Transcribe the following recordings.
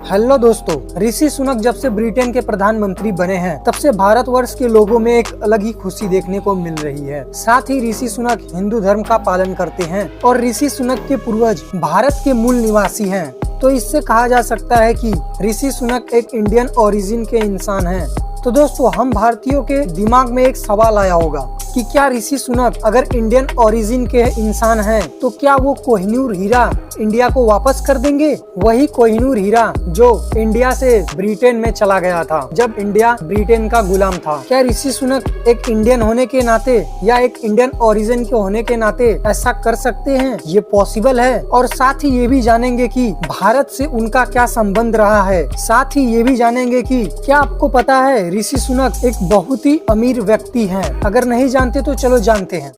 Hello दोस्तों, ऋषि सुनक जब से ब्रिटेन के प्रधानमंत्री बने हैं तब से भारतवर्ष के लोगों में एक अलग ही खुशी देखने को मिल रही है। साथ ही ऋषि सुनक हिंदू धर्म का पालन करते हैं और ऋषि सुनक के पूर्वज भारत के मूल निवासी हैं। तो इससे कहा जा सकता है कि ऋषि सुनक एक इंडियन ओरिजिन के इंसान हैं। तो दोस्तों, हम भारतीयों के दिमाग में एक सवाल आया होगा कि क्या ऋषि सुनक अगर इंडियन ओरिजिन के इंसान हैं तो क्या वो कोहिनूर हीरा इंडिया को वापस कर देंगे? वही कोहिनूर हीरा जो इंडिया से ब्रिटेन में चला गया था जब इंडिया ब्रिटेन का गुलाम था। क्या ऋषि सुनक एक इंडियन होने के नाते या एक इंडियन ओरिजिन के होने के नाते ऐसा कर सकते हैं? ये पॉसिबल है। और साथ ही ये भी जानेंगे कि भारत से उनका क्या संबंध रहा है। साथ ही ये भी जानेंगे कि क्या आपको पता है ऋषि सुनक एक बहुत ही अमीर व्यक्ति हैं। अगर नहीं जानते तो चलो जानते हैं।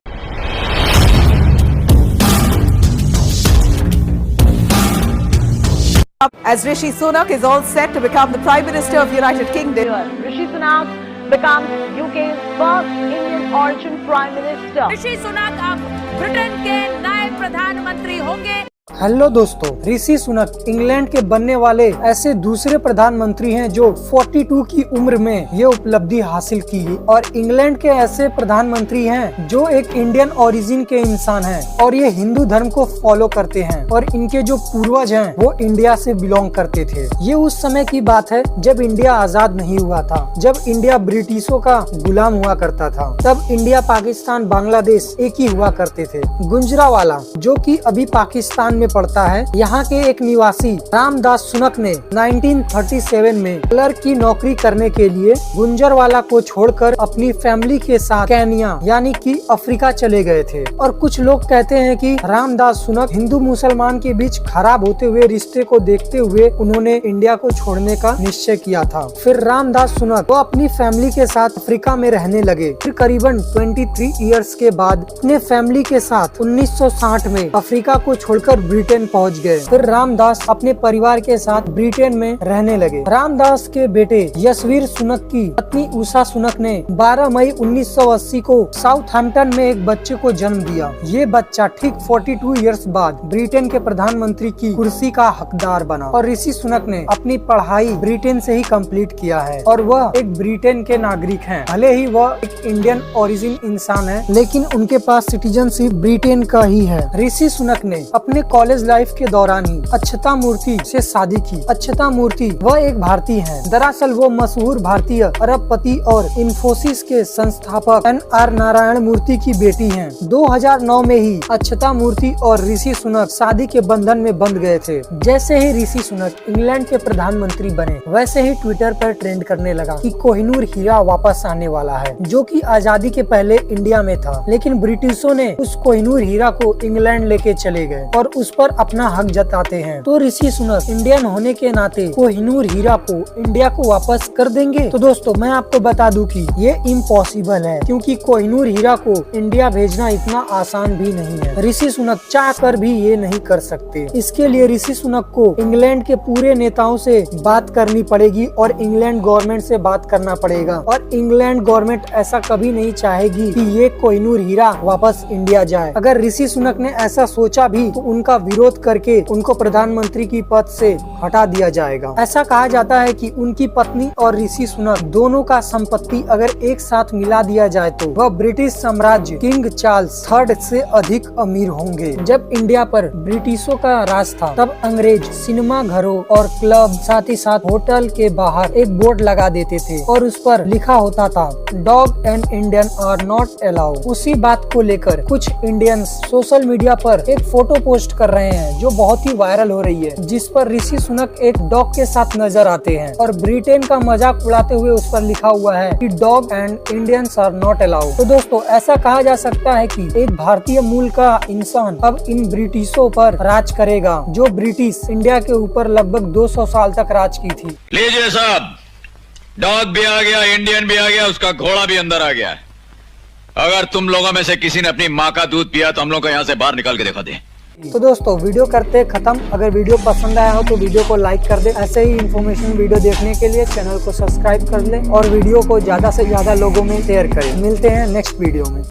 As Rishi Sunak is all set to become the Prime Minister of the United Kingdom. Rishi Sunak becomes UK's first Indian origin Prime Minister. Rishi Sunak अब ब्रिटेन के नए प्रधानमंत्री होंगे। हेलो दोस्तों, ऋषि सुनक इंग्लैंड के बनने वाले ऐसे दूसरे प्रधानमंत्री हैं जो 42 की उम्र में ये उपलब्धि हासिल की और इंग्लैंड के ऐसे प्रधानमंत्री हैं जो एक इंडियन ओरिजिन के इंसान हैं और ये हिंदू धर्म को फॉलो करते हैं और इनके जो पूर्वज हैं वो इंडिया से बिलोंग करते थे। ये उस समय की बात है जब इंडिया आजाद नहीं हुआ था, जब इंडिया ब्रिटिशों का गुलाम हुआ करता था। तब इंडिया, पाकिस्तान, बांग्लादेश एक ही हुआ करते थे। गुजरांवाला जो कि अभी पाकिस्तान में पड़ता है, यहाँ के एक निवासी रामदास सुनक ने 1937 में क्लर्क की नौकरी करने के लिए गुजरांवाला को छोड़कर अपनी फैमिली के साथ केन्या यानी कि अफ्रीका चले गए थे। और कुछ लोग कहते हैं कि रामदास सुनक हिंदू मुसलमान के बीच खराब होते हुए रिश्ते को देखते हुए उन्होंने इंडिया को छोड़ने का निश्चय किया था। फिर रामदास सुनक वो अपनी फैमिली के साथ अफ्रीका में रहने लगे। फिर करीबन 23 इयर्स के बाद अपने फैमिली के साथ 1960 में अफ्रीका को छोड़कर ब्रिटेन पहुंच गए। फिर रामदास अपने परिवार के साथ ब्रिटेन में रहने लगे। रामदास के बेटे यशवीर सुनक की पत्नी उषा सुनक ने 12 मई 1980 को साउथहैम्पटन में एक बच्चे को जन्म दिया। ये बच्चा ठीक 42 इयर्स बाद ब्रिटेन के प्रधानमंत्री की कुर्सी का हकदार बना और ऋषि सुनक ने अपनी पढ़ाई ब्रिटेन से ही कंप्लीट किया है और वह एक ब्रिटेन के नागरिक हैं। भले ही वह एक इंडियन ओरिजिन इंसान है, लेकिन उनके पास सिटीजनशिप ब्रिटेन का ही है। ऋषि सुनक ने अपने कॉलेज लाइफ के दौरान ही अक्षता मूर्ति से शादी की। अक्षता मूर्ति वह एक भारतीय हैं। दरअसल वो मशहूर भारतीय अरबपति और इन्फोसिस के संस्थापक NR नारायण मूर्ति की बेटी हैं। 2009 में ही अक्षता मूर्ति और ऋषि सुनक शादी के बंधन में बंध गए थे। जैसे ही ऋषि सुनक इंग्लैंड के प्रधानमंत्री बने वैसे ही ट्विटर पर ट्रेंड करने लगा कि कोहिनूर हीरा वापस आने वाला है, जो कि आजादी के पहले इंडिया में था, लेकिन ब्रिटिशों ने उस कोहिनूर हीरा को इंग्लैंड लेके चले गए और उस पर अपना हक जताते हैं। तो ऋषि सुनक इंडियन होने के नाते कोहिनूर हीरा को इंडिया को वापस कर देंगे? तो दोस्तों, मैं आपको बता दूं कि ये इम्पॉसिबल है, क्योंकि कोहिनूर हीरा को इंडिया भेजना इतना आसान भी नहीं है। ऋषि सुनक चाह कर भी ये नहीं कर सकते। इसके लिए ऋषि सुनक को इंग्लैंड के पूरे नेताओं से बात करनी पड़ेगी और इंग्लैंड गवर्नमेंट से बात करना पड़ेगा और इंग्लैंड गवर्नमेंट ऐसा कभी नहीं चाहेगी कि ये कोहिनूर हीरा वापस इंडिया जाए। अगर ऋषि सुनक ने ऐसा सोचा भी तो उनका विरोध करके उनको प्रधानमंत्री की पद से हटा दिया जाएगा। ऐसा कहा जाता है कि उनकी पत्नी और ऋषि सुनक दोनों का संपत्ति अगर एक साथ मिला दिया जाए तो वह ब्रिटिश साम्राज्य किंग चार्ल्स III से अधिक अमीर होंगे। जब इंडिया पर ब्रिटिशों का राज था तब अंग्रेज सिनेमा घरों और क्लब, साथ ही साथ होटल के बाहर एक बोर्ड लगा देते थे और उस पर लिखा होता था dog and Indian are not allowed. उसी बात को लेकर कुछ इंडियंस सोशल मीडिया पर एक फोटो पोस्ट कर रहे हैं जो बहुत ही वायरल हो रही है, जिस पर ऋषि सुनक एक डॉग के साथ नजर आते हैं और ब्रिटेन का मजाक उड़ाते हुए उस पर लिखा हुआ है कि dog and Indians are not allowed. तो दोस्तों, ऐसा कहा जा सकता है कि एक भारतीय मूल का इंसान अब इन ब्रिटिशों पर राज करेगा, जो ब्रिटिश इंडिया के ऊपर लगभग 200 साल तक राज की थी। लीजिए साहब, डॉग भी आ गया, इंडियन भी आ गया, उसका घोड़ा भी अंदर आ गया। अगर तुम लोगों में से किसी ने अपनी माँ का दूध पिया तो हम लोग को यहाँ से बाहर निकाल के दिखा दे। तो दोस्तों, वीडियो करते खत्म। अगर वीडियो पसंद आया हो तो वीडियो को लाइक कर दे। ऐसे ही इन्फॉर्मेशन वीडियो देखने के लिए चैनल को सब्सक्राइब कर ले और वीडियो को ज्यादा से ज्यादा लोगों में शेयर करें। मिलते हैं नेक्स्ट वीडियो में।